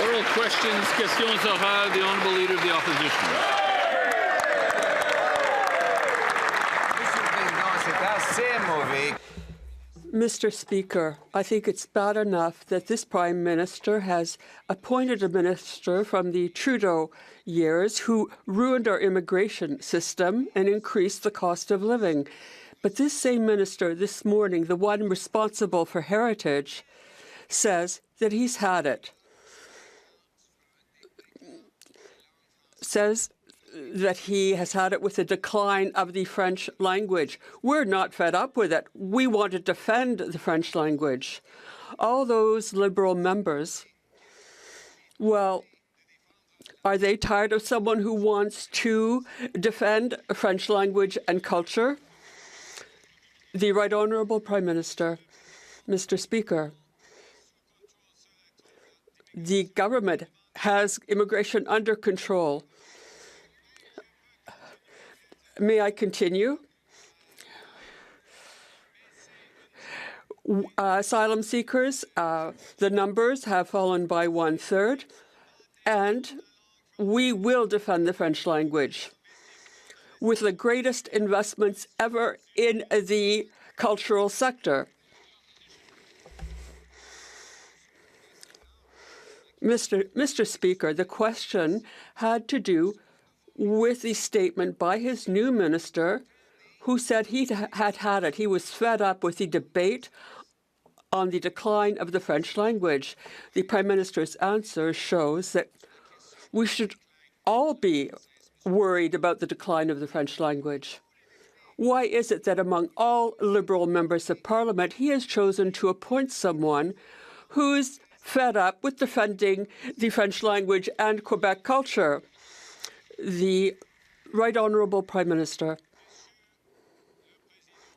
Oral questions, questions orales, the Honourable Leader of the Opposition. Mr. Speaker, I think it's bad enough that this Prime Minister has appointed a minister from the Trudeau years who ruined our immigration system and increased the cost of living. But this same minister this morning, the one responsible for heritage, says that he's had it. Says that he has had it with the decline of the French language. We're not fed up with it. We want to defend the French language. All those Liberal members, well, are they tired of someone who wants to defend French language and culture? The Right Honourable Prime Minister, Mr. Speaker, the government has immigration under control. May I continue? Asylum seekers, the numbers have fallen by 1/3, and we will defend the French language with the greatest investments ever in the cultural sector. Mr. Speaker, the question had to do with the statement by his new minister who said he had had it. He was fed up with the debate on the decline of the French language. The Prime Minister's answer shows that we should all be worried about the decline of the French language. Why is it that among all Liberal members of Parliament, he has chosen to appoint someone who's fed up with defending the French language and Quebec culture? The Right Honourable Prime Minister.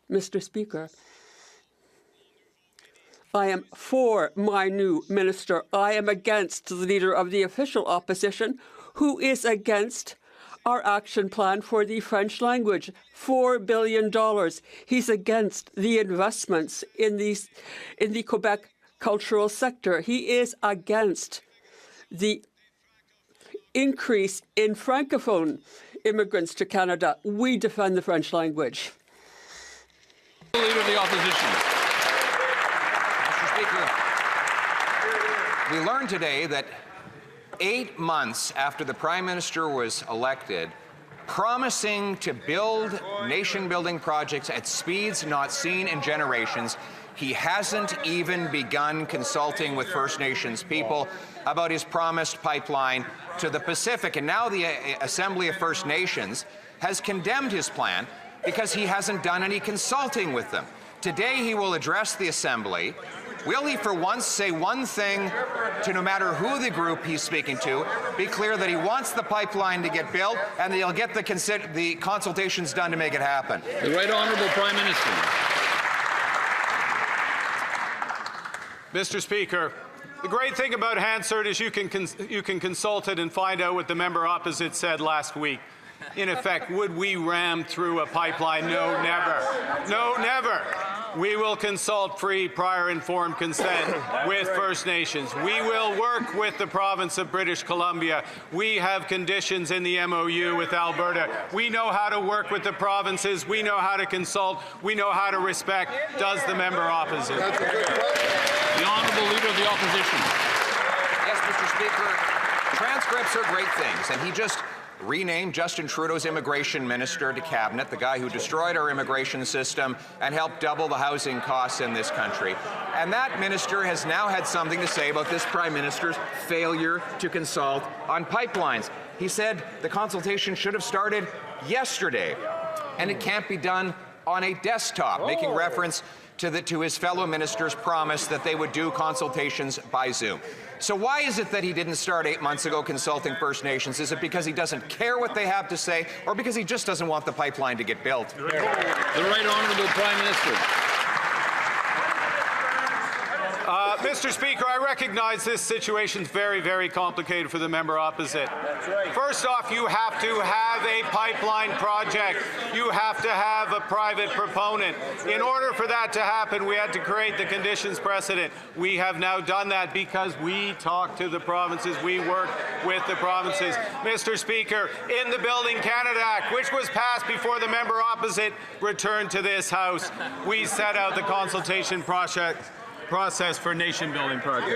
Mr. Speaker, I am for my new minister. I am against the Leader of the official opposition, who is against our action plan for the French language, $4 billion. He's against the investments in the Quebec cultural sector. He is against the increase in Francophone immigrants to Canada. We defend the French language. Leader of the Opposition. Mr. Speaker, we learned today that 8 months after the Prime Minister was elected, promising to build nation-building projects at speeds not seen in generations, he hasn't even begun consulting with First Nations people about his promised pipeline to the Pacific. And now the Assembly of First Nations has condemned his plan because he hasn't done any consulting with them. Today he will address the Assembly. Will he for once say one thing to no matter who the group he's speaking to, be clear that he wants the pipeline to get built and that he'll get the consultations done to make it happen? The Right Honourable Prime Minister. Mr. Speaker, the great thing about Hansard is you can consult it and find out what the member opposite said last week. In effect, would we ram through a pipeline? No, never. No, never. We will consult free, prior informed consent with First Nations. We will work with the province of British Columbia. We have conditions in the MOU with Alberta. We know how to work with the provinces. We know how to consult. We know how to respect. Does the member opposite? The Honourable Leader of the Opposition. Yes, Mr. Speaker. Transcripts are great things, and he just renamed Justin Trudeau's immigration minister to cabinet, the guy who destroyed our immigration system and helped double the housing costs in this country. And that minister has now had something to say about this Prime Minister's failure to consult on pipelines. He said the consultation should have started yesterday, and it can't be done on a desktop, making reference to his fellow ministers' promise that they would do consultations by Zoom. So why is it that he didn't start 8 months ago consulting First Nations? Is it because he doesn't care what they have to say, or because he just doesn't want the pipeline to get built? The Right Honourable Prime Minister. Mr. Speaker, I recognize this situation's very, very complicated for the member opposite. That's right. First off, you have to have a pipeline project. You have to have a private proponent. In order for that to happen, we had to create the conditions precedent. We have now done that because we talk to the provinces. We work with the provinces. Mr. Speaker, in the Building Canada Act, which was passed before the member opposite returned to this House, we set out the consultation process for nation-building projects.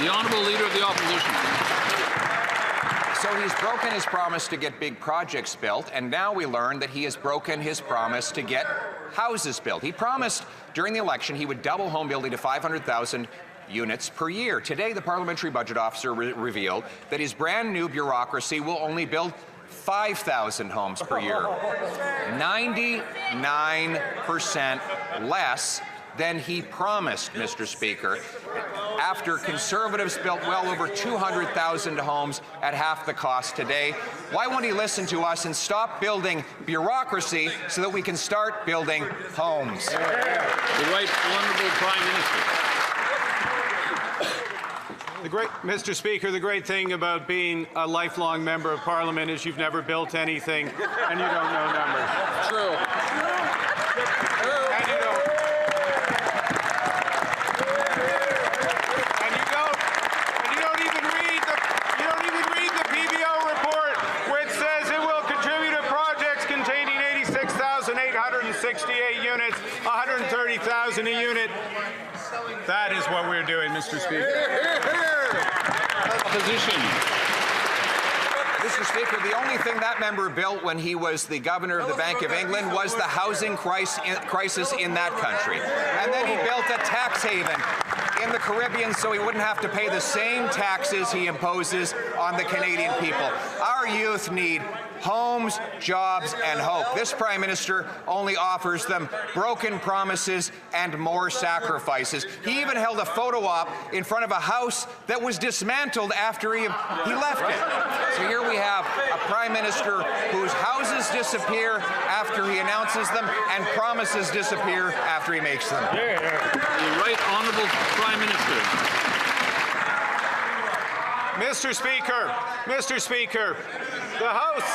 The Honourable Leader of the Opposition. So he's broken his promise to get big projects built, and now we learn that he has broken his promise to get houses built. He promised during the election he would double home building to 500,000 units per year. Today, the Parliamentary Budget Officer revealed that his brand new bureaucracy will only build 5,000 homes per year. 99% less than he promised, Mr. Speaker, after Conservatives built well over 200,000 homes at half the cost today. Why won't he listen to us and stop building bureaucracy so that we can start building homes? The Right Honourable Prime Minister. Mr. Speaker, the great thing about being a lifelong member of Parliament is you've never built anything and you don't know numbers. True. And you don't even read the PBO report, which says it will contribute to projects containing 86,868 units, 130,000 a unit. That is what we're doing, Mr. Speaker. Opposition. Mr. Speaker, the only thing that member built when he was the Governor of the Bank of England was the housing crisis in that country. And then he built a tax haven in the Caribbean so he wouldn't have to pay the same taxes he imposes on the Canadian people. Our youth need homes, jobs, and hope. This Prime Minister only offers them broken promises and more sacrifices. He even held a photo op in front of a house that was dismantled after he left it. So here we have a Prime Minister whose houses disappear after he announces them and promises disappear after he makes them. The Right Honourable Prime Minister. Mr. Speaker, the House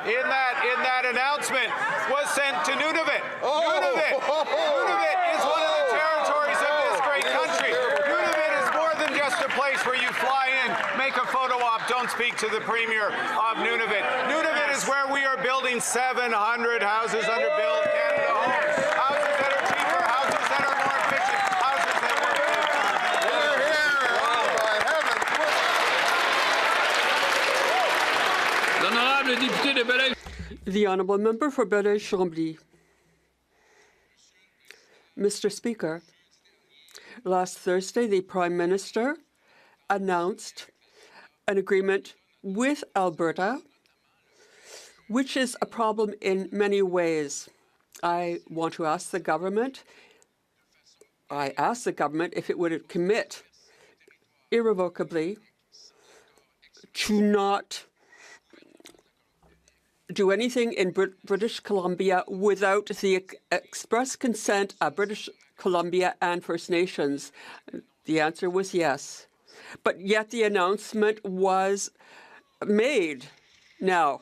in that announcement was sent to Nunavut. Nunavut is one of the territories of this great country. Nunavut is more than just a place where you fly in, make a photo op, don't speak to the Premier of Nunavut. Nunavut is where we are building 700 houses under Build Canada Homes. Houses that are cheaper, houses that are more efficient, houses that work. The Honourable Member for Belleuil-Chambly. Mr. Speaker, last Thursday, the Prime Minister announced an agreement with Alberta, which is a problem in many ways. I asked the government if it would commit irrevocably to not do anything in British Columbia without the express consent of British Columbia and First Nations. The answer was yes. But yet the announcement was made. Now,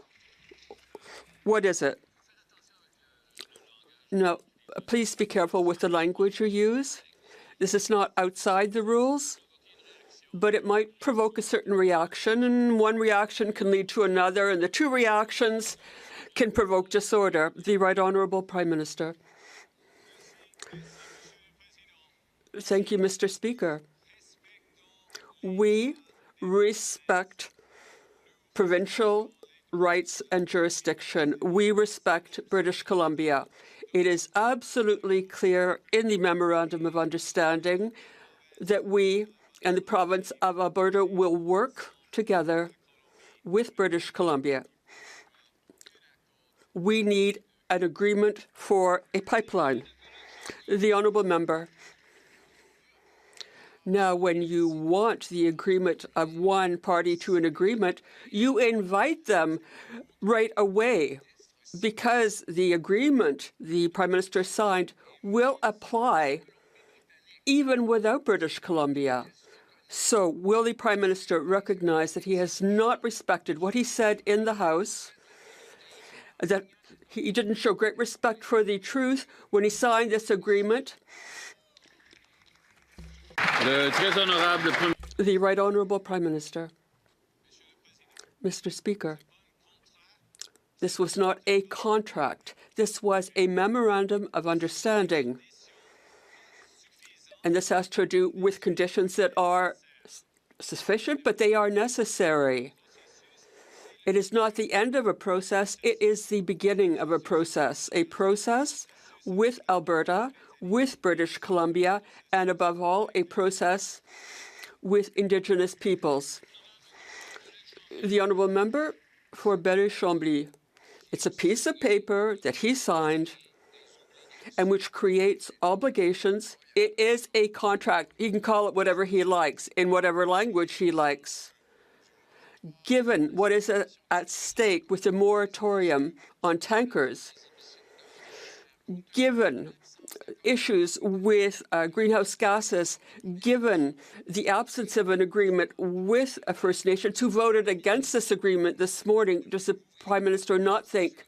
what is it? No, please be careful with the language you use. This is not outside the rules, but it might provoke a certain reaction, and one reaction can lead to another, and the two reactions can provoke disorder. The Right Honourable Prime Minister. Thank you, Mr. Speaker. We respect provincial rights and jurisdiction. We respect British Columbia. It is absolutely clear in the Memorandum of Understanding that we and the province of Alberta will work together with British Columbia. We need an agreement for a pipeline. The Honourable Member. Now, when you want the agreement of one party to an agreement, you invite them right away, because the agreement the Prime Minister signed will apply even without British Columbia. So will the Prime Minister recognize that he has not respected what he said in the House, that he didn't show great respect for the truth when he signed this agreement? The Right Honourable Prime Minister. Mr. Speaker, this was not a contract. This was a memorandum of understanding. And this has to do with conditions that are sufficient, but they are necessary. It is not the end of a process. It is the beginning of a process with Alberta, with British Columbia, and above all, a process with Indigenous peoples. The Honourable Member for Berry-Chambly. It's a piece of paper that he signed and which creates obligations. It is a contract. He can call it whatever he likes, in whatever language he likes. Given what is at stake with the moratorium on tankers, given issues with greenhouse gases, given the absence of an agreement with First Nations who voted against this agreement this morning, does the Prime Minister not think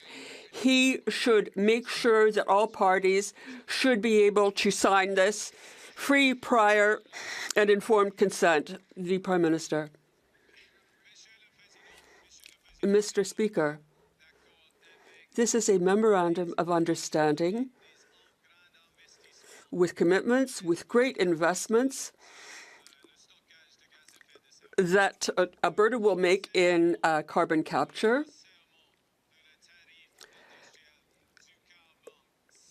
he should make sure that all parties should be able to sign this free, prior, and informed consent? The Prime Minister. Mr. Speaker, this is a memorandum of understanding with commitments, with great investments that Alberta will make in carbon capture.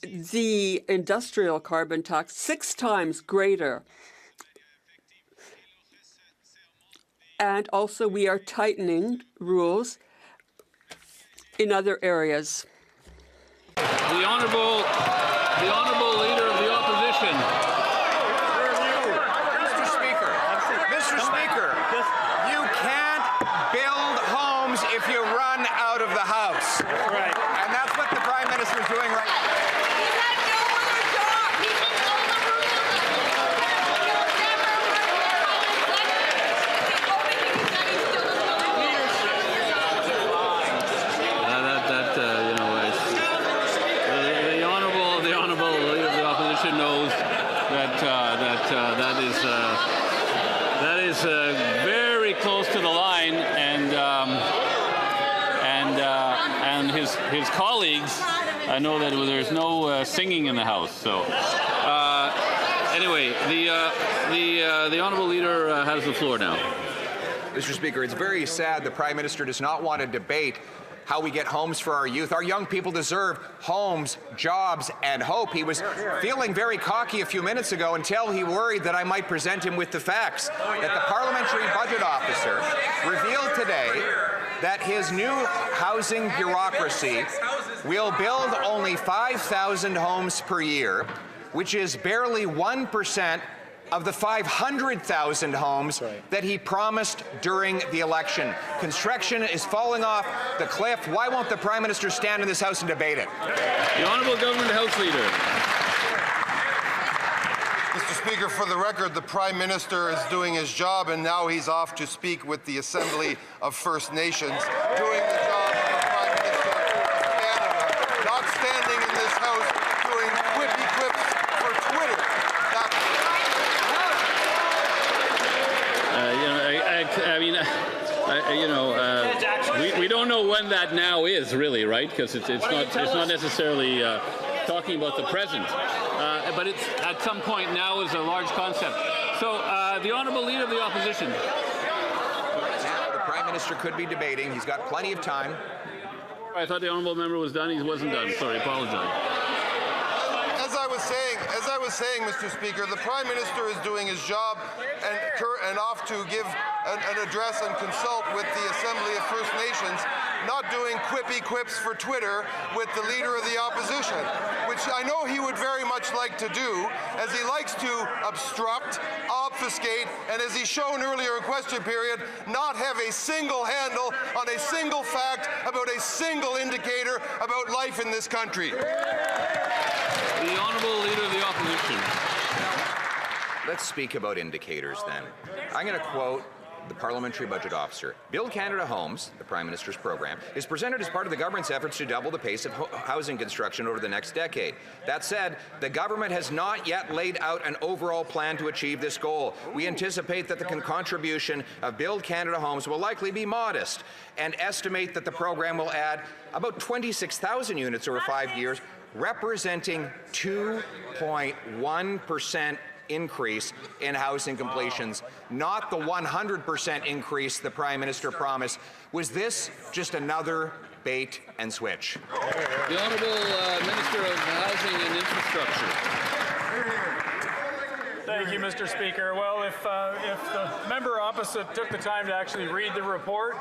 The industrial carbon tax, 6 times greater. And also we are tightening rules in other areas. The Honourable Leader of the Opposition. Mr. Speaker, you can't build homes if you run out of the House. That's right. And that's what the Prime Minister is doing right now. Very close to the line, and his colleagues know that there's no singing in the House. So anyway, the Honourable Leader has the floor now. Mr. Speaker, it's very sad the Prime Minister does not want to debate how we get homes for our youth. Our young people deserve homes, jobs, and hope. He was feeling very cocky a few minutes ago until he worried that I might present him with the facts that the Parliamentary Budget Officer revealed today that his new housing bureaucracy will build only 5,000 homes per year, which is barely 1% of the 500,000 homes that he promised during the election. Construction is falling off the cliff. Why won't the Prime Minister stand in this House and debate it? The Honourable Government House Leader. Mr. Speaker, for the record, the Prime Minister is doing his job, and now he's off to speak with the Assembly of First Nations, doing the job of the Prime Minister of Canada, not standing in this House doing quippy quips for Twitter. We don't know when that now is, really, right? Because it's not necessarily talking about the present, but it's at some point now is a large concept. So the Honourable Leader of the Opposition. The Prime Minister could be debating. He's got plenty of time. I thought the Honourable Member was done. He wasn't done. Sorry, apologize. As I was saying, Mr. Speaker, the Prime Minister is doing his job and off to give an address and consult with the Assembly of First Nations, not doing quippy quips for Twitter with the Leader of the Opposition, which I know he would very much like to do, as he likes to obstruct, obfuscate, and as he's shown earlier in question period, not have a single handle on a single fact about a single indicator about life in this country. The Honourable Leader of the Opposition. Let's speak about indicators then. I'm going to quote the Parliamentary Budget Officer. Build Canada Homes, the Prime Minister's program, is presented as part of the government's efforts to double the pace of housing construction over the next decade. That said, the government has not yet laid out an overall plan to achieve this goal. We anticipate that the contribution of Build Canada Homes will likely be modest and estimate that the program will add about 26,000 units over 5 years, representing 2.1% increase in housing completions, not the 100% increase the Prime Minister promised. Was this just another bait and switch? The Honourable Minister of Housing and Infrastructure. Thank you, Mr. Speaker. Well, if the member opposite took the time to actually read the report,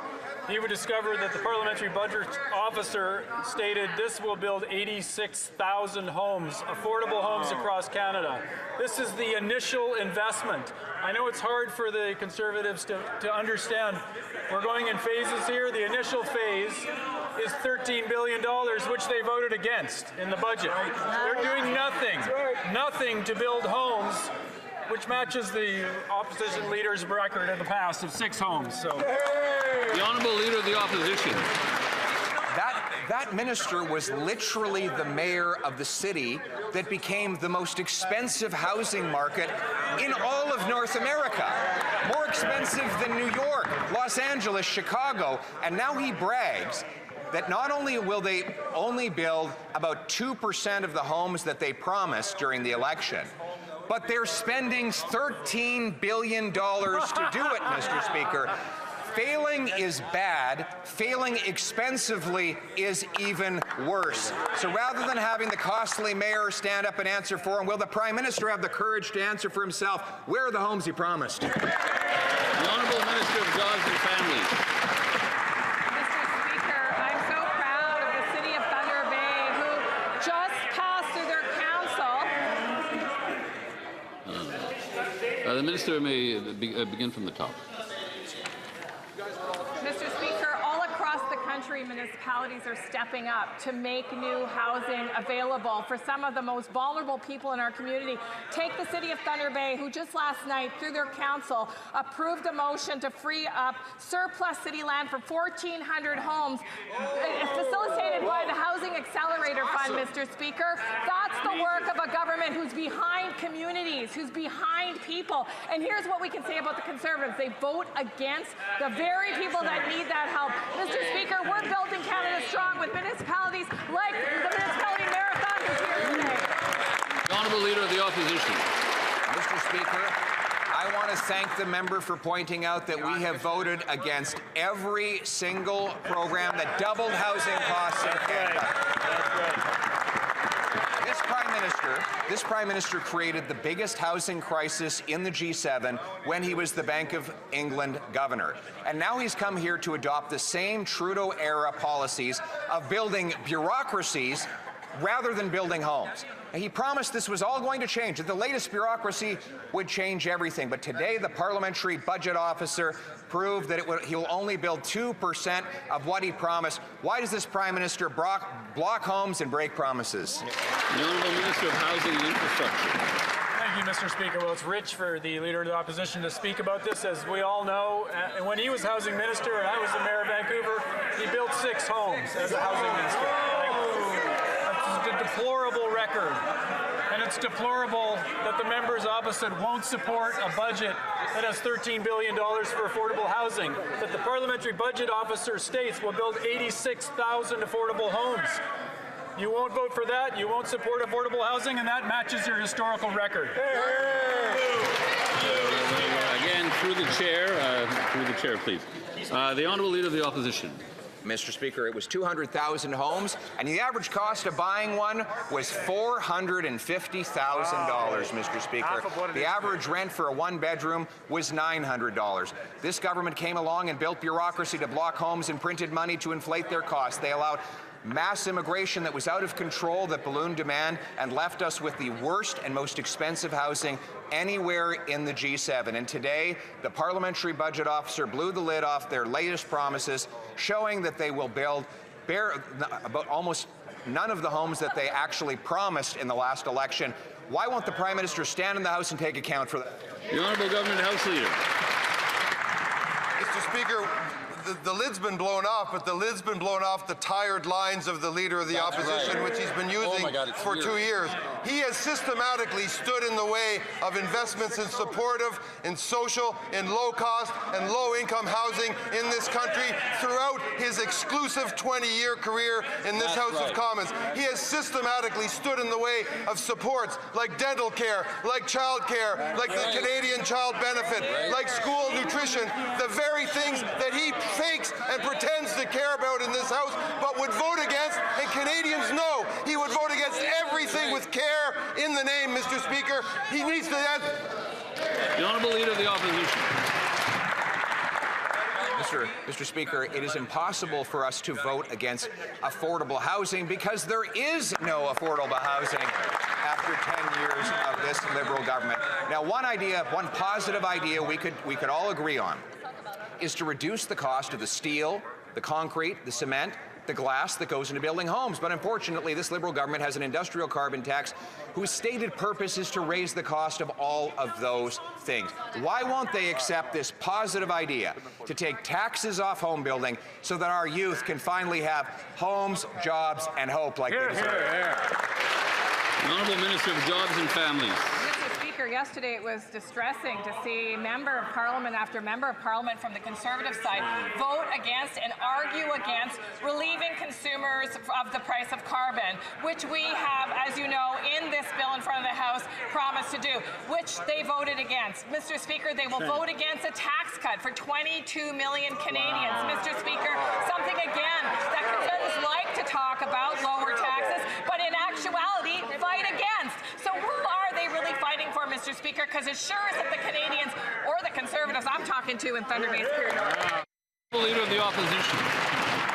he would discover that the Parliamentary Budget Officer stated this will build 86,000 homes, affordable homes across Canada. This is the initial investment. I know it's hard for the Conservatives to understand. We're going in phases here. The initial phase is $13 billion, which they voted against in the budget. They're doing nothing to build homes, which matches the opposition leader's record in the past of 6 homes. So, the Honourable Leader of the Opposition. That minister was literally the mayor of the city that became the most expensive housing market in all of North America. More expensive than New York, Los Angeles, Chicago, and now he brags that not only will they only build about 2% of the homes that they promised during the election, but they're spending $13 billion to do it, Mr. Speaker. Failing is bad. Failing expensively is even worse. So rather than having the costly mayor stand up and answer for him, will the Prime Minister have the courage to answer for himself? Where are the homes he promised? The Honourable Minister of Jobs and Families. Mr. Speaker, I'm so proud of the City of Thunder Bay, who just passed through their council. The Minister may begin from the top. Mr. Speaker, all across the country, municipalities are stepping up to make new housing available for some of the most vulnerable people in our community. Take the City of Thunder Bay, who just last night, through their council, approved a motion to free up surplus city land for 1,400 homes, facilitated by the Housing Accelerator Fund, Mr. Speaker. That's the work of a government who's behind communities, who's behind people. And here's what we can say about the Conservatives. They vote against the very people that need that help. Mr. Speaker, we're building Canada strong with municipalities like the Municipality Marathon who's here today. The Honourable Leader of the Opposition. Mr. Speaker, I want to thank the member for pointing out that we have voted against every single program that doubled housing costs in Canada. This Prime Minister created the biggest housing crisis in the G7 when he was the Bank of England governor. And now he's come here to adopt the same Trudeau-era policies of building bureaucracies rather than building homes. And he promised this was all going to change, that the latest bureaucracy would change everything. But today, the Parliamentary Budget Officer proved that he'll only build 2% of what he promised. Why does this Prime Minister block homes and break promises? The Honourable Minister of Housing and Infrastructure. thank you, Mr. Speaker. Well, it's rich for the Leader of the Opposition to speak about this. As we all know, when he was Housing Minister and I was the Mayor of Vancouver, he built 6 homes as a Housing Minister. That's a deplorable record. And it's deplorable that the members opposite won't support a budget that has $13 billion for affordable housing, that the Parliamentary Budget Officer states will build 86,000 affordable homes. You won't vote for that, you won't support affordable housing, and that matches your historical record. Again, through the chair, please. The Honourable Leader of the Opposition. Mr. Speaker, it was 200,000 homes, and the average cost of buying one was $450,000, Mr. Speaker. The average rent for a one-bedroom was $900. This government came along and built bureaucracy to block homes and printed money to inflate their costs. They allowed mass immigration that was out of control that ballooned demand and left us with the worst and most expensive housing anywhere in the G7. And today, the Parliamentary Budget Officer blew the lid off their latest promises, showing that they will build about almost none of the homes that they actually promised in the last election. Why won't the Prime Minister stand in the House and take account for that? The Honourable Government House Leader. Mr. Speaker, the lid's been blown off, but the lid's been blown off the tired lines of the Leader of the Opposition, which he's been using for 2 years. He has systematically stood in the way of investments in supportive, in social, in low-cost and low-income housing in this country throughout his exclusive 20-year career in this House of Commons. He has systematically stood in the way of supports like dental care, like child care, like the Canadian Child Benefit, like school nutrition, the very things that he fakes and pretends to care about in this House, but would vote against, and Canadians know he would vote against everything with care in the name, Mr. Speaker. He needs to... The Honourable Leader of the Opposition. Mr. Speaker, it is impossible for us to vote against affordable housing because there is no affordable housing after 10 years of this Liberal government. Now, one idea, one positive idea we could all agree on is to reduce the cost of the steel, the concrete, the cement, the glass that goes into building homes. But unfortunately, this Liberal government has an industrial carbon tax whose stated purpose is to raise the cost of all of those things. Why won't they accept this positive idea to take taxes off home building so that our youth can finally have homes, jobs, and hope like they deserve? The Honourable Minister of Jobs and Families. Yesterday it was distressing to see member of parliament after member of parliament from the Conservative side vote against and argue against relieving consumers of the price of carbon, which we have, as you know, in this bill in front of the House promised to do, which they voted against. Mr. Speaker, they will vote against a tax cut for 22 million Canadians. Mr. Speaker, something again that Conservatives like to talk about, lower taxes, but in actuality fight against. So who are they really fighting for, Mr. Speaker? Because it sure isn't the Canadians or the Conservatives I'm talking to in Thunder Bay's Period Dec. Leader of the Opposition.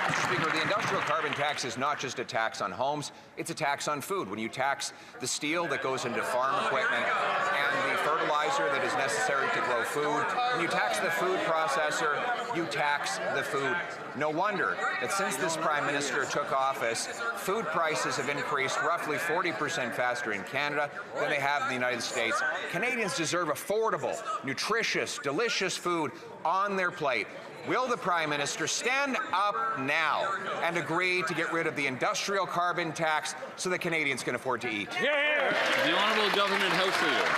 Mr. Speaker, the industrial carbon tax is not just a tax on homes, it's a tax on food. When you tax the steel that goes into farm equipment and the fertilizer that is necessary to grow food, when you tax the food processor, you tax the food. No wonder that since this Prime Minister took office, food prices have increased roughly 40% faster in Canada than they have in the United States. Canadians deserve affordable, nutritious, delicious food on their plate. Will the Prime Minister stand up now and agree to get rid of the industrial carbon tax so that Canadians can afford to eat? The Honourable Government House Leader.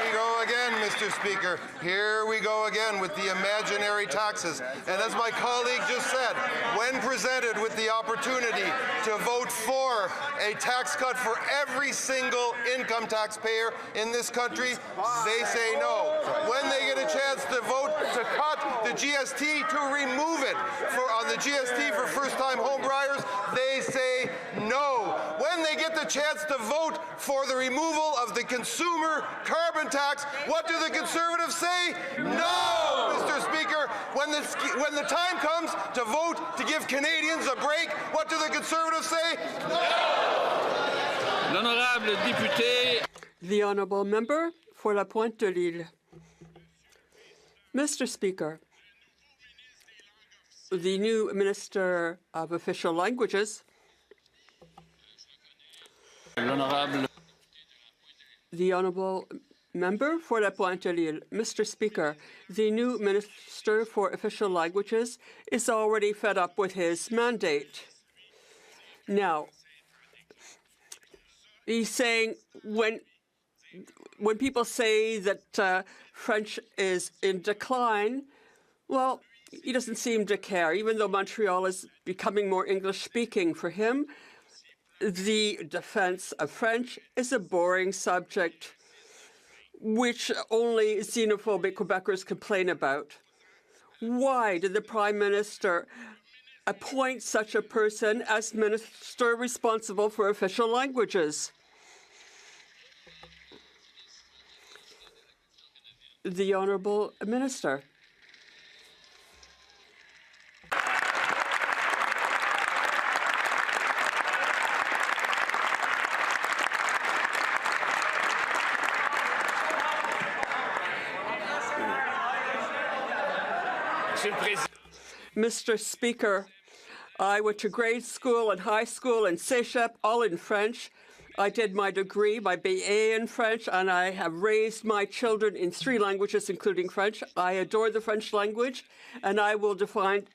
Here we go again, Mr. Speaker. Here we go again with the imaginary taxes. And as my colleague just said, when presented with the opportunity to vote for a tax cut for every single income taxpayer in this country, they say no. When they get a chance to vote to cut the GST, to remove it on the GST for first-time homebuyers, they say no. When they get the chance to vote for the removal of the consumer carbon tax, what do the Conservatives say? No, Mr. Speaker. When the time comes to vote to give Canadians a break, what do the Conservatives say? No. L'honorable député. The Honourable Member for La Pointe de l'Île. Mr. Speaker, the new Minister of Official Languages, the Honourable Member for La Pointe de l'Île. Mr. Speaker, the new Minister for Official Languages is already fed up with his mandate. Now, he's saying when people say that French is in decline, well, he doesn't seem to care, even though Montreal is becoming more English-speaking. For him, the defense of French is a boring subject which only xenophobic Quebecers complain about. Why did the Prime Minister appoint such a person as minister responsible for official languages? The Honourable Minister. Mr. Speaker, I went to grade school and high school and cégep, all in French. I did my degree, my BA in French, and I have raised my children in 3 languages, including French. I adore the French language, and I will defend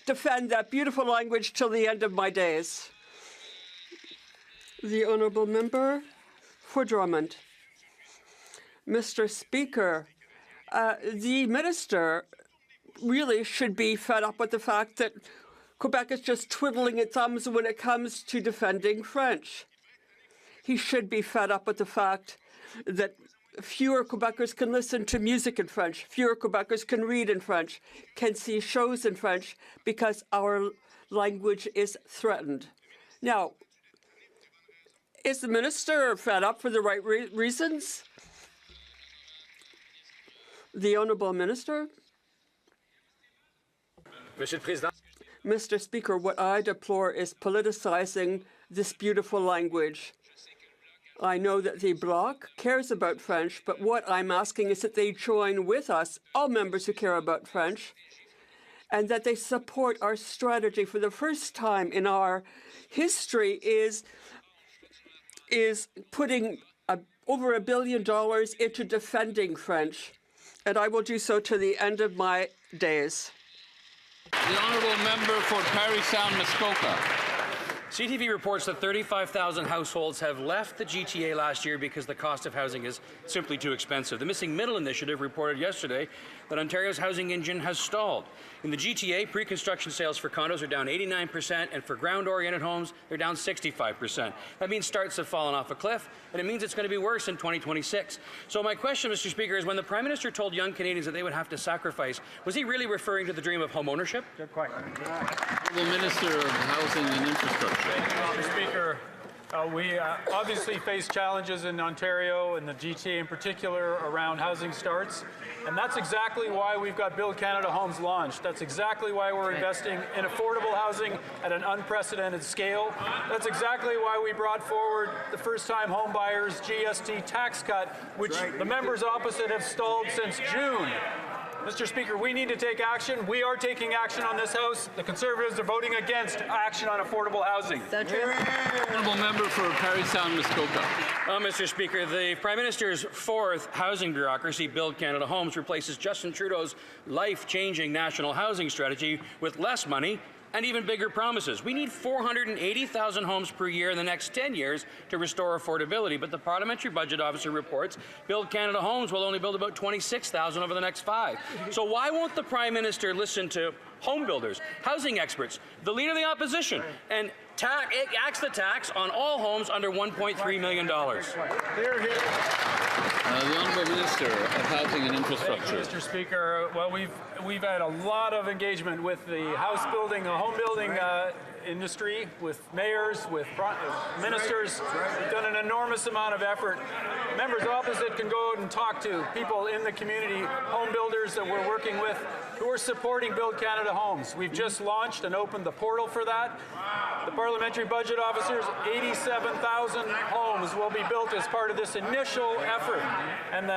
that beautiful language till the end of my days. The Honourable Member for Drummond. Mr. Speaker, the Minister really should be fed up with the fact that Quebec is just twiddling its thumbs when it comes to defending French. He should be fed up with the fact that fewer Quebecers can listen to music in French, fewer Quebecers can read in French, can see shows in French, because our language is threatened. Now, is the Minister fed up for the right reasons? The Honourable Minister. Mr. Speaker, what I deplore is politicizing this beautiful language. I know that the Bloc cares about French, but what I'm asking is that they join with us, all members who care about French, and that they support our strategy. For the first time in our history is putting over $1 billion into defending French, and I will do so to the end of my days. The Honourable Member for Parry Sound Muskoka. CTV reports that 35,000 households have left the GTA last year because the cost of housing is simply too expensive. The Missing Middle Initiative reported yesterday that Ontario's housing engine has stalled. In the GTA, pre-construction sales for condos are down 89%, and for ground-oriented homes, they're down 65%. That means starts have fallen off a cliff, and it means it's going to be worse in 2026. So my question, Mr. Speaker, is when the Prime Minister told young Canadians that they would have to sacrifice, was he really referring to the dream of home ownership? The Minister of Housing and Infrastructure. Mr. Speaker, we obviously face challenges in Ontario and the GTA in particular around housing starts, and that's exactly why we've got Build Canada Homes launched. That's exactly why we're investing in affordable housing at an unprecedented scale. That's exactly why we brought forward the first-time home buyers GST tax cut, which the members opposite have stalled since June. Mr. Speaker, we need to take action. We are taking action on this House. The Conservatives are voting against action on affordable housing. So true. Honourable Member for Parry Sound Muskoka. Mr. Speaker, the Prime Minister's 4th housing bureaucracy, Build Canada Homes, replaces Justin Trudeau's life-changing national housing strategy with less money and even bigger promises. We need 480,000 homes per year in the next 10 years to restore affordability, but the Parliamentary Budget Officer reports Build Canada Homes will only build about 26,000 over the next 5. So why won't the Prime Minister listen to home builders, housing experts, the Leader of the Opposition, and axe the tax on all homes under $1.3 million? The Honourable Minister of Housing and Infrastructure. Mr. Speaker, well, we've had a lot of engagement with the house building, the home building industry, with mayors, with ministers. We've done an enormous amount of effort. Members opposite can go out and talk to people in the community, home builders that we're working with, who are supporting Build Canada Homes. We've just launched and opened the portal for that. The Parliamentary Budget Officers, 87,000 homes will be built as part of this initial effort. And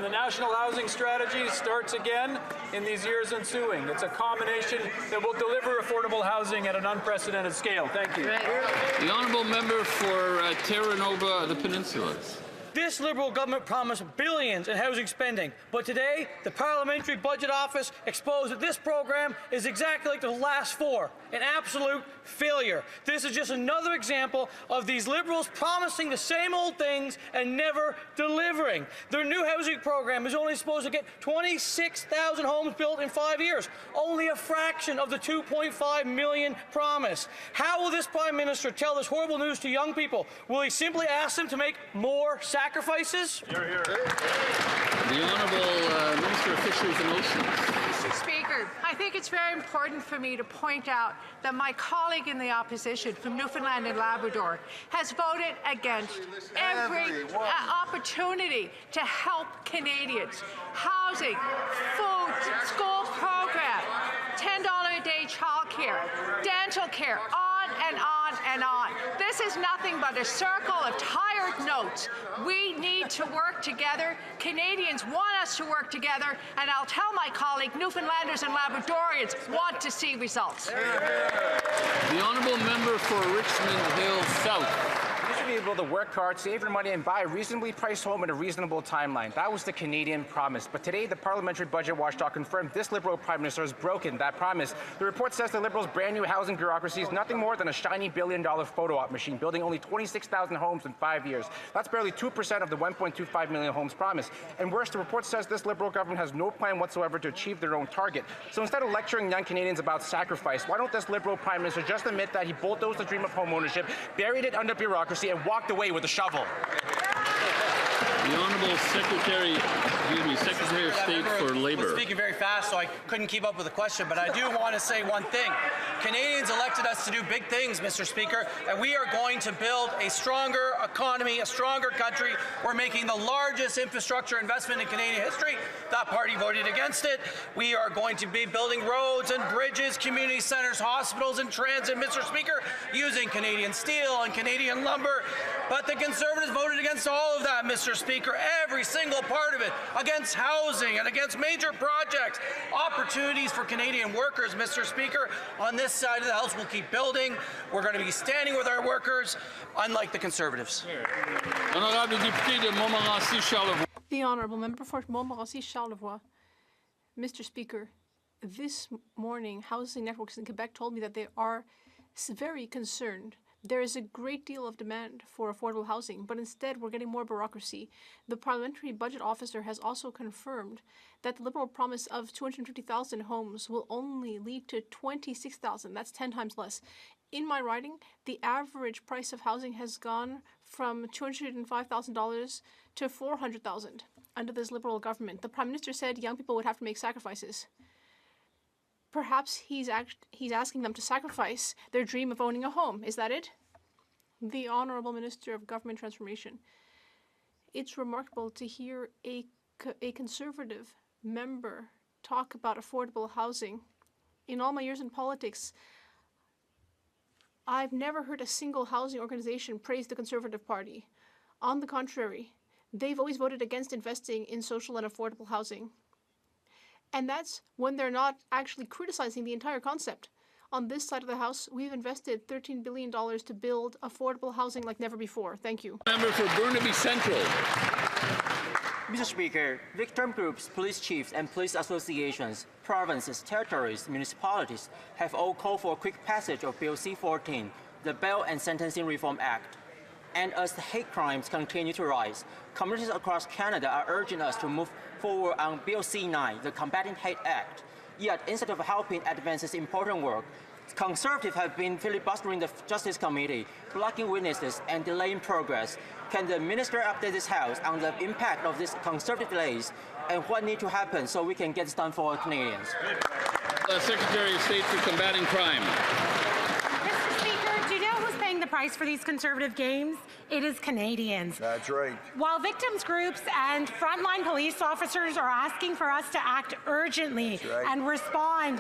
the National Housing Strategy starts again in these years ensuing. It's a combination that will deliver affordable housing at an unprecedented scale. Thank you. The Honourable Member for Terra Nova, the Peninsulas. This Liberal government promised billions in housing spending, but today the Parliamentary Budget Office exposed that this program is exactly like the last 4, an absolute failure. This is just another example of these Liberals promising the same old things and never delivering. Their new housing program is only supposed to get 26,000 homes built in 5 years, only a fraction of the 2.5 million promised. How will this Prime Minister tell this horrible news to young people? Will he simply ask them to make more sacrifices? The Honourable Minister of Fisheries and Oceans. Mr. Speaker, I think it's very important for me to point out that my colleague in the opposition from Newfoundland and Labrador has voted against every opportunity to help Canadians. Housing, food, school program, $10 a day childcare, dental care, on and on and on. This is nothing but a circle of tired notes. We need to work together. Canadians want us to work together, and I'll tell my colleague, Newfoundlanders and Labradorians want to see results. The Honourable Member for Richmond Hill South. to be able to work hard, save your money, and buy a reasonably priced home in a reasonable timeline. That was the Canadian promise. But today, the Parliamentary Budget Watchdog confirmed this Liberal Prime Minister has broken that promise. The report says the Liberals' brand new housing bureaucracy is nothing more than a shiny billion-dollar photo op machine, building only 26,000 homes in 5 years. That's barely 2% of the 1.25 million homes promised. And worse, the report says this Liberal government has no plan whatsoever to achieve their own target. So instead of lecturing young Canadians about sacrifice, why don't this Liberal Prime Minister just admit that he bulldozed the dream of home ownership, buried it under bureaucracy, and walked away with a shovel? The Honourable Secretary of State for Labour. I'm speaking very fast, so I couldn't keep up with the question, but I do want to say one thing. Canadians elected us to do big things, Mr. Speaker, and we are going to build a stronger economy, a stronger country. We're making the largest infrastructure investment in Canadian history. That party voted against it. We are going to be building roads and bridges, community centres, hospitals, and transit, Mr. Speaker, using Canadian steel and Canadian lumber. But the Conservatives voted against all of that, Mr. Speaker, every single part of it, against housing and against major projects, opportunities for Canadian workers, Mr. Speaker. On this side of the House, we'll keep building. We're going to be standing with our workers, unlike the Conservatives. The Honourable Member for Montmorency-Charlevoix. Mr. Speaker, this morning, housing networks in Quebec told me that they are very concerned. There is a great deal of demand for affordable housing, but instead we're getting more bureaucracy. The Parliamentary Budget Officer has also confirmed that the Liberal promise of 250,000 homes will only lead to 26,000. That's 10 times less. In my riding, the average price of housing has gone from $205,000 to $400,000 under this Liberal government. The Prime Minister said young people would have to make sacrifices. Perhaps he's asking them to sacrifice their dream of owning a home. Is that it? The Honourable Minister of Government Transformation. It's remarkable to hear a Conservative member talk about affordable housing. In all my years in politics, I've never heard a single housing organization praise the Conservative Party. On the contrary, they've always voted against investing in social and affordable housing. And that's when they're not actually criticizing the entire concept. On this side of the House, we've invested $13 billion to build affordable housing like never before. Thank you. Member for Burnaby Central. Mr. Speaker, victim groups, police chiefs, and police associations, provinces, territories, municipalities have all called for a quick passage of Bill C-14, the Bail and Sentencing Reform Act. And as the hate crimes continue to rise, communities across Canada are urging us to move forward on Bill C-9, the Combating Hate Act. Yet, instead of helping advance this important work, Conservatives have been filibustering the Justice Committee, blocking witnesses, and delaying progress. Can the Minister update this House on the impact of these Conservative delays and what needs to happen so we can get this done for our Canadians? Secretary of State for Combating Crime. Mr. Speaker, do you know who's paying the price for these Conservative games? It is Canadians. That's right. While victims groups and frontline police officers are asking for us to act urgently and respond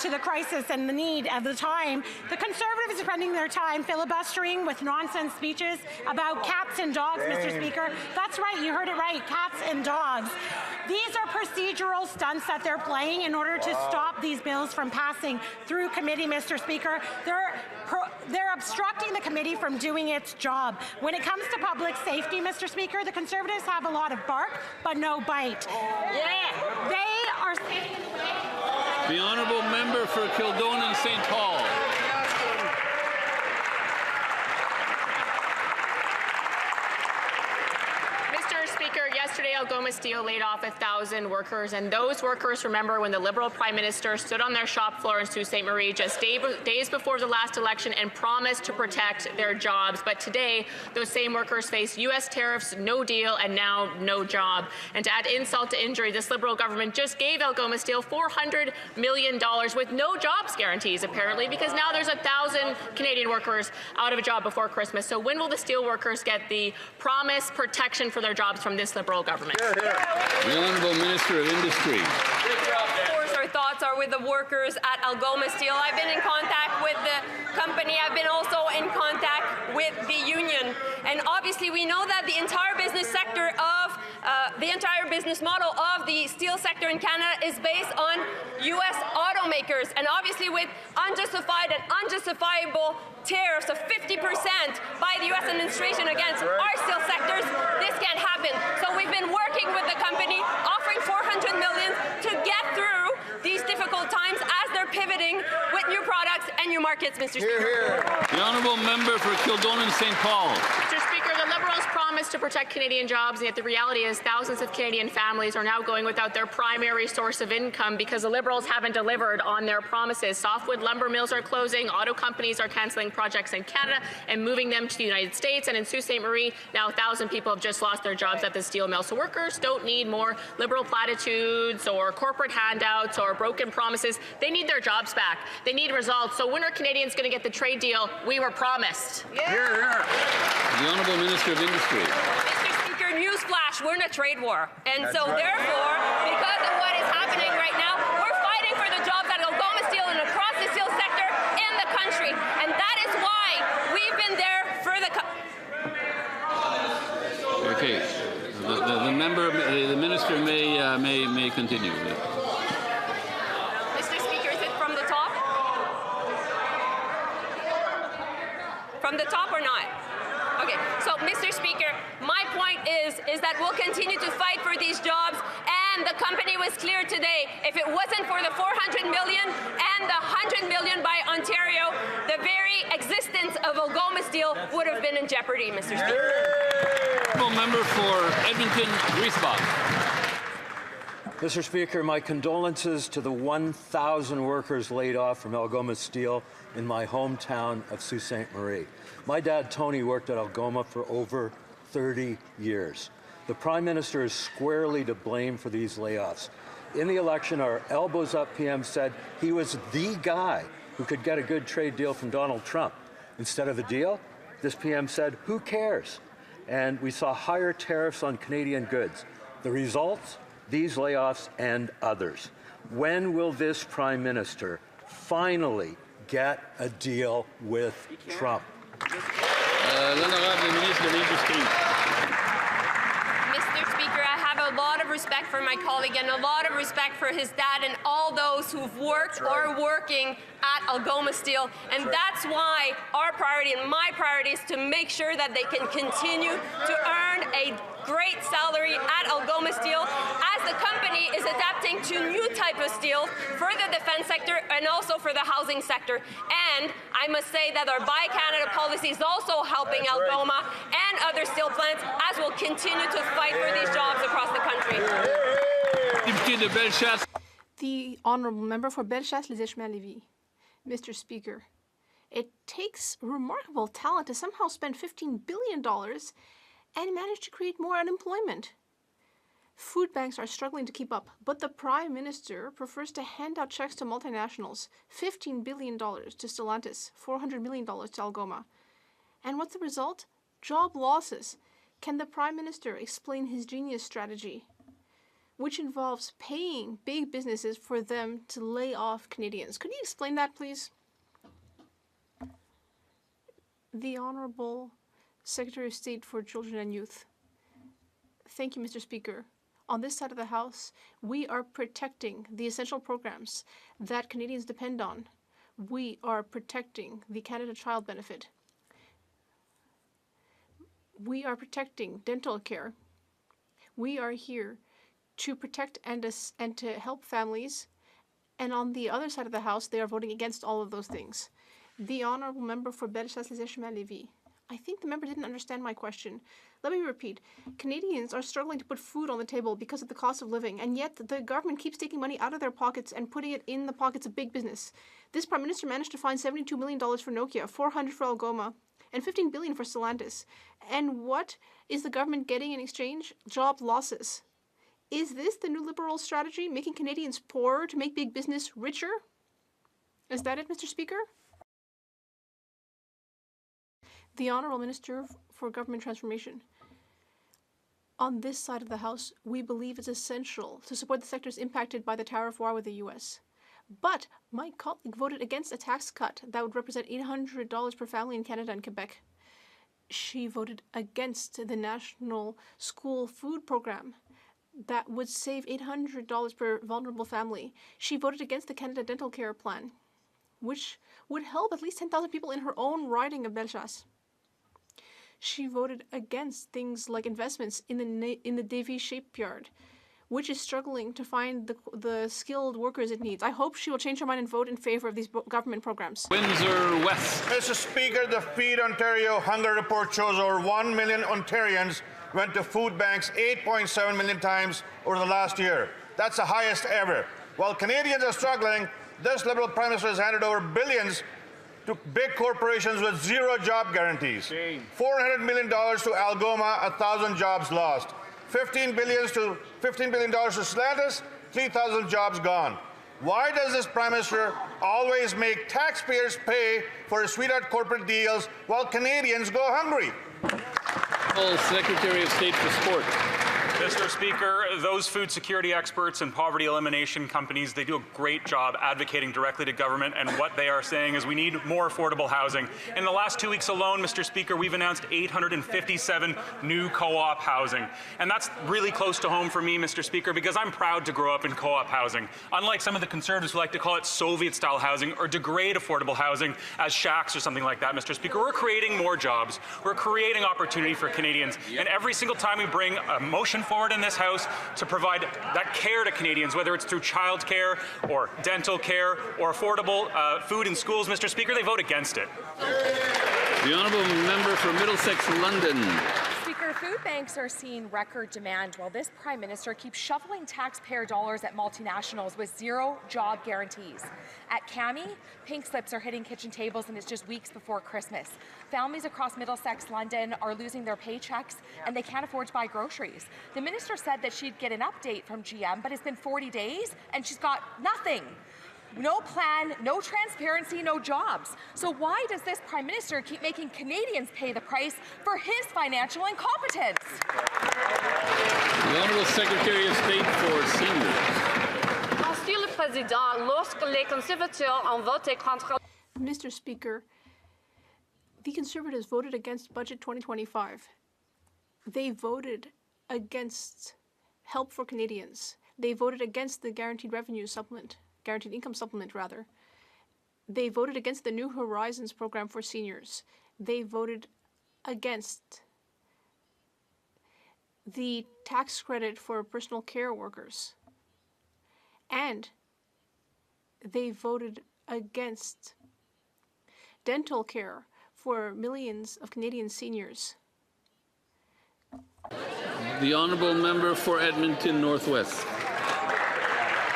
to the crisis and the need of the time, the Conservatives are spending their time filibustering with nonsense speeches about cats and dogs, Mr. Speaker. That's right, you heard it right, cats and dogs. These are procedural stunts that they're playing in order to stop these bills from passing through committee, Mr. Speaker. They're obstructing the committee from doing its job. When it comes to public safety, Mr. Speaker, the Conservatives have a lot of bark, but no bite. Yeah. They are standing in the way. The Honourable Member for Kildonan St. Paul. Speaker, yesterday Algoma Steel laid off 1,000 workers, and those workers remember when the Liberal Prime Minister stood on their shop floor in Sault Ste. Marie just days before the last election and promised to protect their jobs. But today, those same workers face U.S. tariffs, no deal, and now no job. And to add insult to injury, this Liberal government just gave Algoma Steel $400 million with no jobs guarantees, apparently, because now there's 1,000 Canadian workers out of a job before Christmas. So when will the steel workers get the promised protection for their jobs from this Liberal government? The Honourable Minister of Industry. Of course, our thoughts are with the workers at Algoma Steel. I've been in contact with the company. I've been also in contact with the union. And obviously, we know that the entire business sector of the entire business model of the steel sector in Canada is based on U.S. automakers, and obviously with unjustified and unjustifiable tariffs of 50% by the U.S. administration against our steel sectors, this can't happen. So we've been working with the company, offering $400 million to get through these difficult times as they're pivoting with new products and new markets, Mr. Speaker. The honourable member for Kildonan St. Paul. Mr. Speaker, the Liberals promised to protect Canadian jobs, and yet the reality is thousands of Canadian families are now going without their primary source of income because the Liberals haven't delivered on their promises. Softwood lumber mills are closing, auto companies are cancelling projects in Canada and moving them to the United States, and in Sault Ste. Marie, now 1,000 people have just lost their jobs at the steel mill. So workers don't need more Liberal platitudes or corporate handouts or broken promises. They need their jobs back. They need results. So when are Canadians going to get the trade deal we were promised? The Honourable Minister of Industry. Mr. Speaker, newsflash, we're in a trade war. And so therefore, because of what is happening right now, we're fighting for the jobs at Algoma Steel and across the steel sector in the country. And that is why we've been there for the... Okay. The minister may continue. Mr. Speaker, is it from the top? From the top or not? Okay, so Mr. Speaker, my point is that we'll continue to fight for these jobs, and the company was clear today. If it wasn't for the $400 million and the $100 million by Ontario, the very existence of Algoma Steel would have been in jeopardy, Mr. Speaker. Member for Edmonton, Griesbach. Mr. Speaker, my condolences to the 1,000 workers laid off from Algoma Steel in my hometown of Sault Ste. Marie. My dad, Tony, worked at Algoma for over 30 years. The Prime Minister is squarely to blame for these layoffs. In the election, our elbows up PM said he was the guy who could get a good trade deal from Donald Trump. Instead of a deal, this PM said, who cares? And we saw higher tariffs on Canadian goods. The results? These layoffs and others. When will this Prime Minister finally get a deal with Trump? Mr. Speaker, I have a lot of respect for my colleague and a lot of respect for his dad and all those who've worked or working at Algoma Steel. And that's why our priority and my priority is to make sure that they can continue to earn a great salary at Algoma Steel as the company is adapting to new type of steel for the defense sector and also for the housing sector. And I must say that our Buy Canada policy is also helping Algoma and other steel plants as we'll continue to fight for these jobs across the country. The Honourable Member for Bellechasse-les-Échemins-Lévis. Mr. Speaker, it takes remarkable talent to somehow spend $15 billion and manage to create more unemployment. Food banks are struggling to keep up, but the Prime Minister prefers to hand out checks to multinationals, $15 billion to Stellantis, $400 million to Algoma. And what's the result? Job losses. Can the Prime Minister explain his genius strategy, which involves paying big businesses for them to lay off Canadians? Could you explain that, please? The Honourable Secretary of State for Children and Youth. Thank you, Mr. Speaker. On this side of the House, we are protecting the essential programs that Canadians depend on. We are protecting the Canada Child Benefit. We are protecting dental care. We are here to protect and to help families. And on the other side of the House, they are voting against all of those things. The Honourable Member for Bellechasse-les-Échemins-Lévis. I think the member didn't understand my question. Let me repeat. Canadians are struggling to put food on the table because of the cost of living, and yet the government keeps taking money out of their pockets and putting it in the pockets of big business. This Prime Minister managed to find $72 million for Nokia, $400 million for Algoma, and $15 billion for Stellantis. And what is the government getting in exchange? Job losses. Is this the new Liberal strategy, making Canadians poorer to make big business richer? Is that it, Mr. Speaker? The Honourable Minister for Government Transformation. On this side of the House, we believe it's essential to support the sectors impacted by the tariff war with the U.S. But my colleague voted against a tax cut that would represent $800 per family in Canada and Quebec. She voted against the National School Food Program that would save $800 per vulnerable family. She voted against the Canada Dental Care Plan, which would help at least 10,000 people in her own riding of Bellechasse. She voted against things like investments in the Davie shipyard, which is struggling to find the skilled workers it needs. I hope she will change her mind and vote in favor of these government programs. Windsor West. Mr. Speaker, the Feed Ontario Hunger Report shows over 1 million Ontarians went to food banks 8.7 million times over the last year. That's the highest ever. While Canadians are struggling, this Liberal Prime Minister has handed over billions to big corporations with zero job guarantees. $400 million to Algoma, 1,000 jobs lost. $15 billion to Stellantis, 3,000 jobs gone. Why does this Prime Minister always make taxpayers pay for his sweetheart corporate deals while Canadians go hungry? Secretary of State for Sport. Mr. Speaker, those food security experts and poverty elimination companies, they do a great job advocating directly to government, and what they are saying is we need more affordable housing. In the last 2 weeks alone, Mr. Speaker, we've announced 857 new co-op housing. And that's really close to home for me, Mr. Speaker, because I'm proud to grow up in co-op housing. Unlike some of the Conservatives who like to call it Soviet-style housing or degrade affordable housing as shacks or something like that, Mr. Speaker, we're creating more jobs. We're creating opportunity for Canadians. And every single time we bring a motion forward in this House to provide that care to Canadians, whether it's through child care or dental care or affordable food in schools, Mr. Speaker, they vote against it. The honourable member for Middlesex London. Speaker, food banks are seeing record demand while this Prime Minister keeps shoveling taxpayer dollars at multinationals with zero job guarantees. At Cami, pink slips are hitting kitchen tables and it's just weeks before Christmas. Families across Middlesex London are losing their paychecks and they can't afford to buy groceries. The minister said that she'd get an update from GM, but it's been 40 days and she's got nothing. No plan, no transparency, no jobs. So why does this Prime Minister keep making Canadians pay the price for his financial incompetence? The Honourable Secretary of State for Seniors. Monsieur le Président, lorsque les conservateurs ont voté contre... Mr. Speaker, the Conservatives voted against Budget 2025. They voted against help for Canadians. They voted against the Guaranteed Income Supplement, rather. They voted against the New Horizons program for seniors. They voted against the tax credit for personal care workers. And they voted against dental care for millions of Canadian seniors. The honourable member for Edmonton Northwest.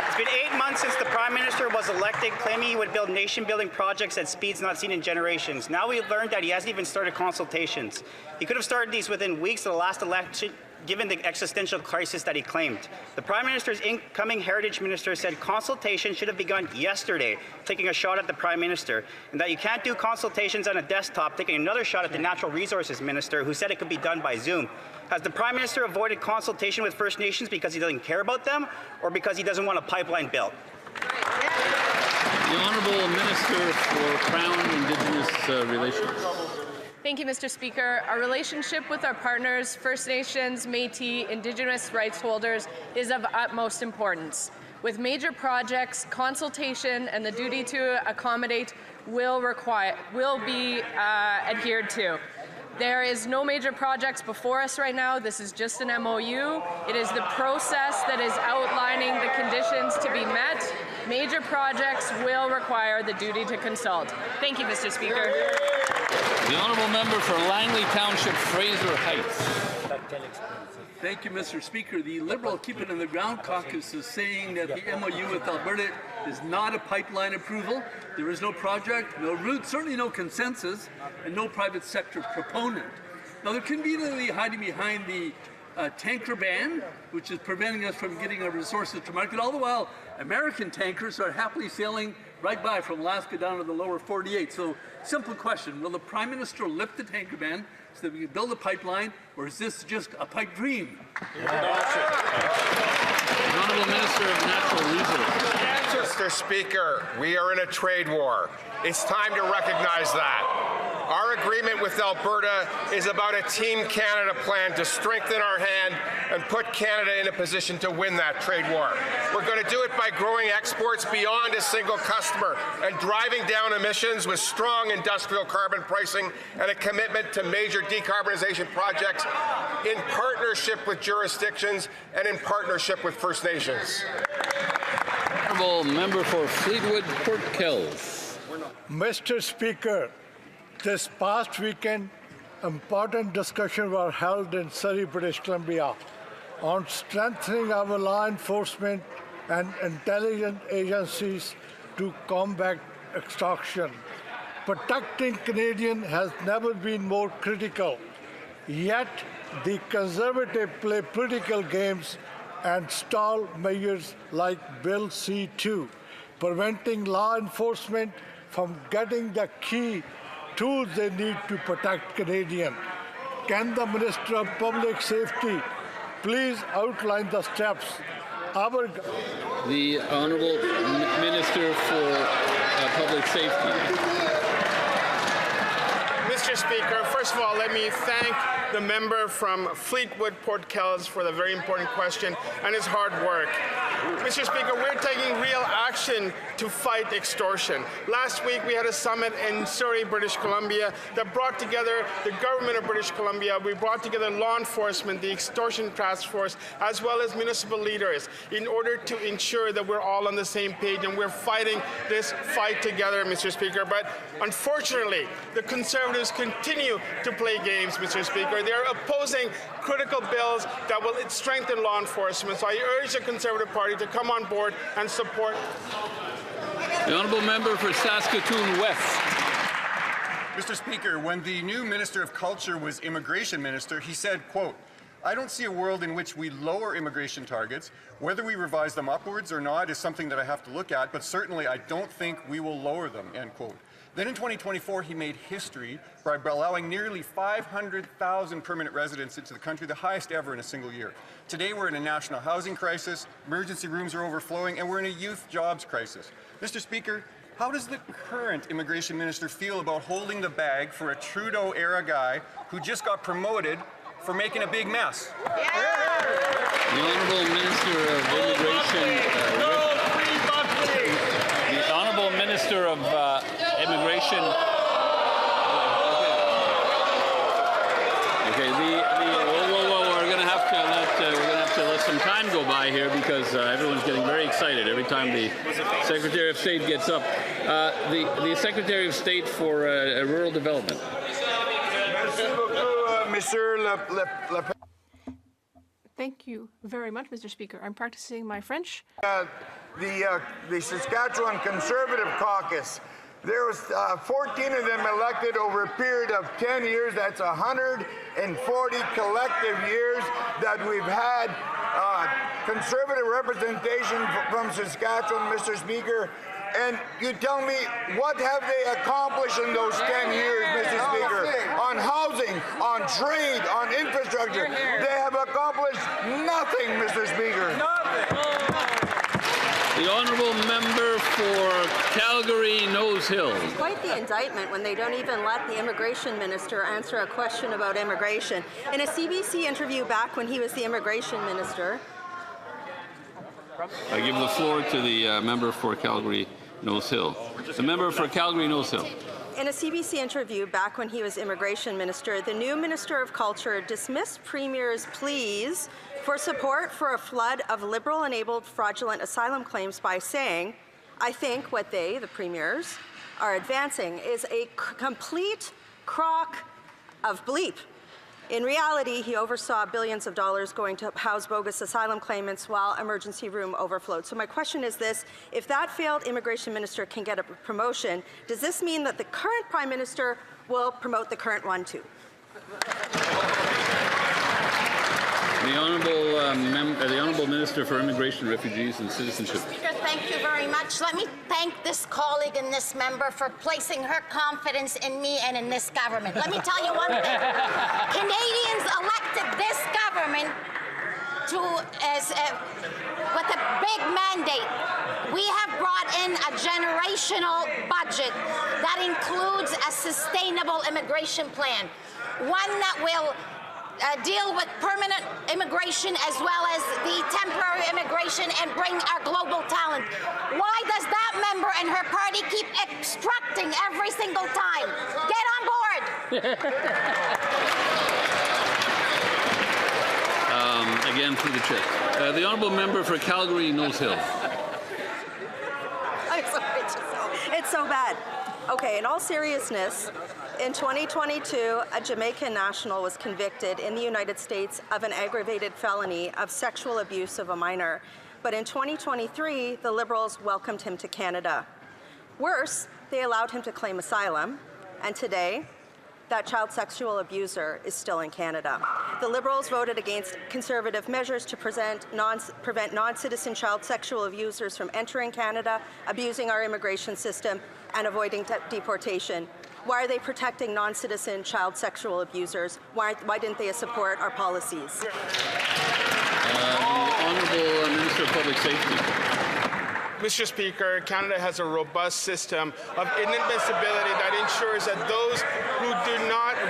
It's been 8 months since the Prime Minister was elected, claiming he would build nation-building projects at speeds not seen in generations. Now we've learned that he hasn't even started consultations. He could have started these within weeks of the last election, given the existential crisis that he claimed. The Prime Minister's incoming Heritage Minister said consultation should have begun yesterday, taking a shot at the Prime Minister, and that you can't do consultations on a desktop, taking another shot at the Natural Resources Minister, who said it could be done by Zoom. Has the Prime Minister avoided consultation with First Nations because he doesn't care about them, or because he doesn't want a pipeline built? The Honourable Minister for Crown Indigenous Relations. Thank you, Mr. Speaker. Our relationship with our partners, First Nations, Métis, Indigenous rights holders, is of utmost importance. With major projects, consultation and the duty to accommodate will be adhered to. There is no major projects before us right now. This is just an MOU. It is the process that is outlining the conditions to be met. Major projects will require the duty to consult. Thank you, Mr. Speaker. The honourable member for Langley Township, Fraser Heights. Thank you, Mr. Speaker. The Liberal Keep It in the Ground caucus is saying that the MOU with Alberta is not a pipeline approval. There is no project, no route, certainly no consensus, and no private sector proponent. Now, they're conveniently hiding behind the tanker ban, which is preventing us from getting our resources to market, all the while American tankers are happily sailing right by from Alaska down to the lower 48. So, simple question, will the Prime Minister lift the tanker ban so that we can build a pipeline, or is this just a pipe dream? The Honourable Minister of Natural Resources. Mr. Speaker, we are in a trade war. It's time to recognize that. Our agreement with Alberta is about a Team Canada plan to strengthen our hand and put Canada in a position to win that trade war. We're going to do it by growing exports beyond a single customer and driving down emissions with strong industrial carbon pricing and a commitment to major decarbonization projects in partnership with jurisdictions and in partnership with First Nations. Honourable member for Fleetwood Port Kells. Mr. Speaker, this past weekend, important discussions were held in Surrey, British Columbia on strengthening our law enforcement and intelligence agencies to combat extortion. Protecting Canadians has never been more critical, yet the Conservatives play political games and stall measures like Bill C-2, preventing law enforcement from getting the key tools they need to protect Canadians. Can the Minister of Public Safety please outline the steps the Honourable Minister for Public Safety. Mr. Speaker, first of all, let me thank the member from Fleetwood Port Kells for the very important question and his hard work. Mr. Speaker, we're taking real action to fight extortion. Last week we had a summit in Surrey, British Columbia that brought together the government of British Columbia. We brought together law enforcement, the extortion task force, as well as municipal leaders in order to ensure that we're all on the same page and we're fighting this fight together, Mr. Speaker. But unfortunately, the Conservatives continue to play games, Mr. Speaker. They're opposing critical bills that will strengthen law enforcement. So I urge the Conservative Party to come on board and support. The honourable member for Saskatoon West. Mr. Speaker, when the new Minister of Culture was Immigration Minister, he said, quote, "I don't see a world in which we lower immigration targets. Whether we revise them upwards or not is something that I have to look at, but certainly I don't think we will lower them," end quote. Then in 2024, he made history by allowing nearly 500,000 permanent residents into the country, the highest ever in a single year. Today, we're in a national housing crisis, emergency rooms are overflowing, and we're in a youth jobs crisis. Mr. Speaker, how does the current immigration minister feel about holding the bag for a Trudeau-era guy who just got promoted for making a big mess? The Honourable Minister of Immigration. The Honourable Minister of Immigration. Okay. Whoa. We're gonna have to let some time go by here because everyone's getting very excited every time the Secretary of State gets up. The Secretary of State for Rural Development. Thank you very much, Mr. Speaker. I'm practicing my French. The Saskatchewan Conservative Caucus, there was 14 of them elected over a period of 10 years. That's 140 collective years that we've had Conservative representation from Saskatchewan, Mr. Speaker. And you tell me, what have they accomplished in those 10 years, Mr. Speaker? On housing, on trade, on infrastructure. They have accomplished nothing, Mr. Speaker. The honourable member for Calgary Nose Hill. It's quite the indictment when they don't even let the immigration minister answer a question about immigration. In a CBC interview back when he was the immigration minister. I give the floor to the member for Calgary Nose Hill. The member for Calgary Nose Hill. In a CBC interview back when he was immigration minister, the new Minister of Culture dismissed Premier's pleas for support for a flood of Liberal-enabled fraudulent asylum claims by saying, "I think what they, the Premiers, are advancing is a complete crock of bleep." In reality, he oversaw billions of dollars going to house bogus asylum claimants while emergency room overflowed. So my question is this: if that failed immigration minister can get a promotion, does this mean that the current Prime Minister will promote the current one too? The Honourable Minister for Immigration, Refugees and Citizenship. Speaker, thank you very much. Let me thank this colleague and this member for placing her confidence in me and in this government. Let me tell you one thing. Canadians elected this government with a big mandate. We have brought in a generational budget that includes a sustainable immigration plan, one that will deal with permanent immigration as well as the temporary immigration and bring our global talent. Why does that member and her party keep obstructing every single time? Get on board! Again, through the chair. The honourable member for Calgary, Nose Hill. It's so bad. Okay, in all seriousness, in 2022, a Jamaican national was convicted in the United States of an aggravated felony of sexual abuse of a minor. But in 2023, the Liberals welcomed him to Canada. Worse, they allowed him to claim asylum, and today, that child sexual abuser is still in Canada. The Liberals voted against Conservative measures to prevent non-citizen child sexual abusers from entering Canada, abusing our immigration system, and avoiding deportation. Why are they protecting non-citizen child sexual abusers? Why didn't they support our policies? The Honourable Minister of Public Safety. Mr. Speaker, Canada has a robust system of inadmissibility that ensures that those who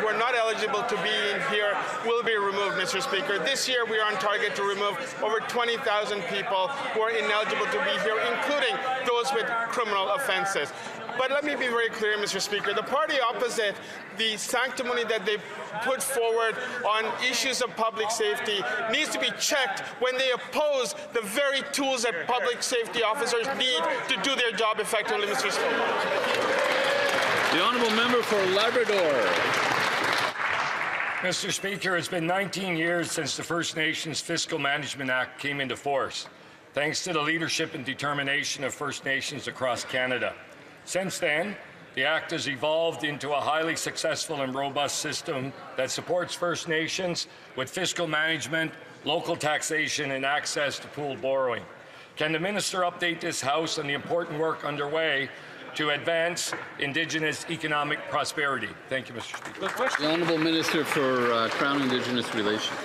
are not eligible to be in here will be removed, Mr. Speaker. This year we are on target to remove over 20,000 people who are ineligible to be here, including those with criminal offenses. But let me be very clear, Mr. Speaker. The party opposite, the sanctimony that they put forward on issues of public safety needs to be checked when they oppose the very tools that public safety officers need to do their job effectively, Mr. Speaker. The honourable member for Labrador. Mr. Speaker, it's been 19 years since the First Nations Fiscal Management Act came into force, thanks to the leadership and determination of First Nations across Canada. Since then, the Act has evolved into a highly successful and robust system that supports First Nations with fiscal management, local taxation, and access to pooled borrowing. Can the Minister update this House on the important work underway to advance Indigenous economic prosperity? Thank you, Mr. Speaker. The Honourable Minister for Crown Indigenous Relations.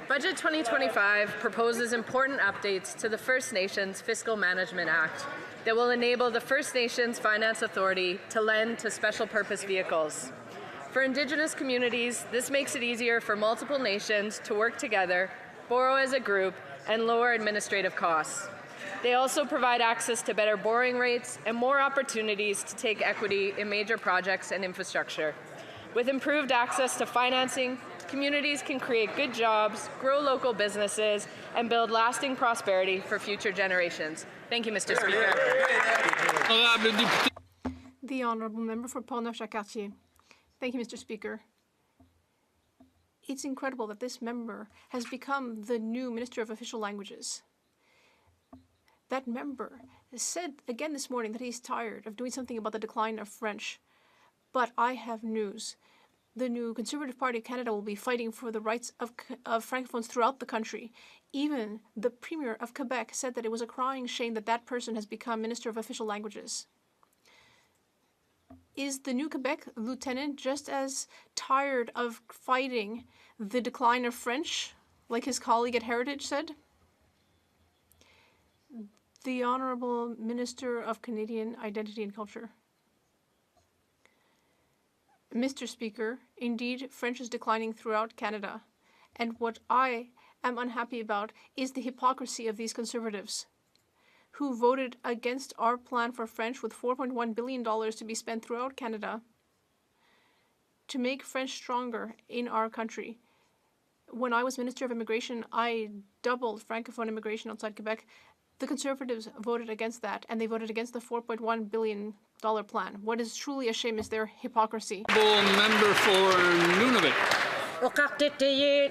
Budget 2025 proposes important updates to the First Nations Fiscal Management Act that will enable the First Nations Finance Authority to lend to special purpose vehicles. For Indigenous communities, this makes it easier for multiple nations to work together, borrow as a group, and lower administrative costs. They also provide access to better borrowing rates and more opportunities to take equity in major projects and infrastructure. With improved access to financing, communities can create good jobs, grow local businesses, and build lasting prosperity for future generations. Thank you, Mr. Speaker. The Honourable Member for Pont-Neuf-Jacques-Cartier. Thank you, Mr. Speaker. It's incredible that this member has become the new Minister of Official Languages. That member said again this morning that he's tired of doing something about the decline of French. But I have news. The new Conservative Party of Canada will be fighting for the rights of Francophones throughout the country. Even the Premier of Quebec said that it was a crying shame that that person has become Minister of Official Languages. Is the new Quebec lieutenant just as tired of fighting the decline of French, like his colleague at Heritage said? The Honourable Minister of Canadian Identity and Culture. Mr. Speaker, indeed, French is declining throughout Canada. And what I am unhappy about is the hypocrisy of these Conservatives who voted against our plan for French with $4.1 billion to be spent throughout Canada to make French stronger in our country. When I was Minister of Immigration, I doubled Francophone immigration outside Quebec. The Conservatives voted against that, and they voted against the $4.1 billion plan. What is truly a shame is their hypocrisy. Member for Nunavut.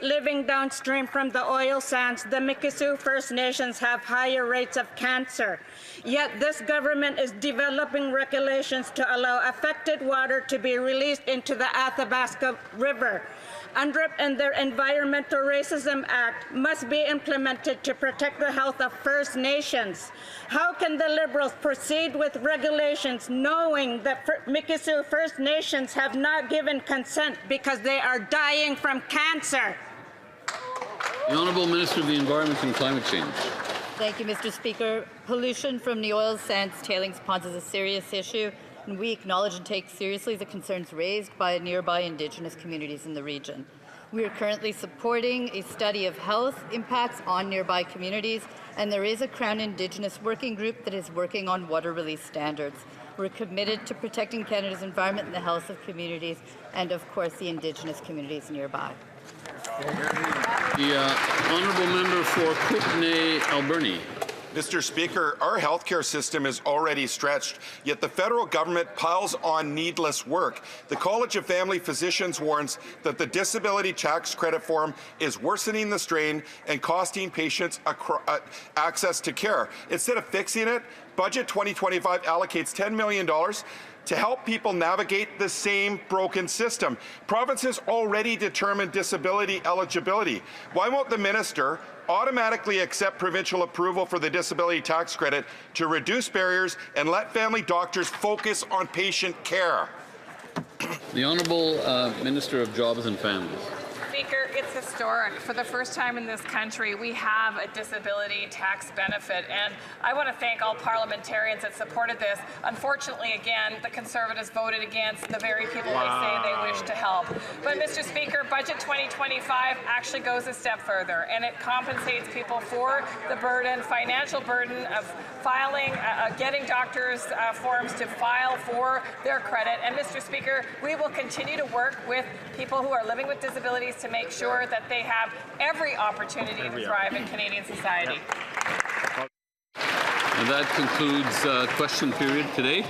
Living downstream from the oil sands, the Mikisew First Nations have higher rates of cancer. Yet this government is developing regulations to allow affected water to be released into the Athabasca River. UNDRIP and their Environmental Racism Act must be implemented to protect the health of First Nations. How can the Liberals proceed with regulations knowing that Mikisew First Nations have not given consent because they are dying from cancer? The Honourable Minister of the Environment and Climate Change. Thank you, Mr. Speaker. Pollution from the oil sands tailings ponds is a serious issue, and we acknowledge and take seriously the concerns raised by nearby Indigenous communities in the region. We are currently supporting a study of health impacts on nearby communities, and there is a Crown Indigenous working group that is working on water release standards. We're committed to protecting Canada's environment and the health of communities, and of course the Indigenous communities nearby. The honourable member for Kootenay-Alberni. Mr. Speaker, our healthcare system is already stretched, yet the federal government piles on needless work. The College of Family Physicians warns that the disability tax credit form is worsening the strain and costing patients access to care. Instead of fixing it, Budget 2025 allocates $10 million to help people navigate the same broken system. Provinces already determine disability eligibility. Why won't the minister automatically accept provincial approval for the disability tax credit to reduce barriers and let family doctors focus on patient care? The Honourable Minister of Jobs and Families. Speaker, it's historic. For the first time in this country, we have a disability tax benefit, and I want to thank all parliamentarians that supported this. Unfortunately, again, the Conservatives voted against the very people they say they wish to help. But, Mr. Speaker, Budget 2025 actually goes a step further, and it compensates people for the burden, financial burden of filing, getting doctors' forms to file for their credit. And, Mr. Speaker, we will continue to work with people who are living with disabilities to make sure that they have every opportunity to thrive in Canadian society. And that concludes question period today.